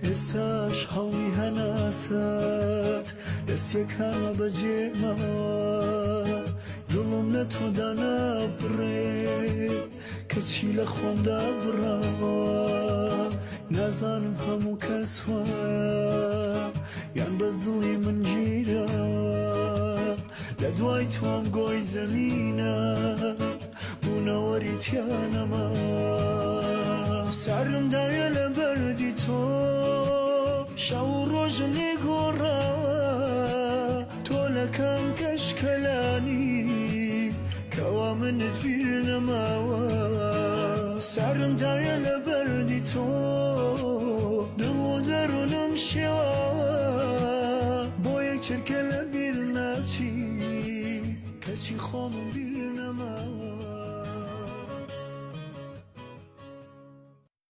ئێساش هەڵی هەناسەت دەستیەکانە بەجێمەوە دڵم لە تۆدا نابڕێ کەچی لە خۆمدا بڕاوە نازانم هەموو کەس وایە یان بەس دڵی من گیرە لە دوای تۆم گۆی زەمینە بوونەوەری تیانەما سارم دایە لە بەردی تۆ شەو و ڕۆژم لێگۆڕاوە تۆ لە کام کەشکەلانی کەوا منت بیر نەماوە سارم دایە لە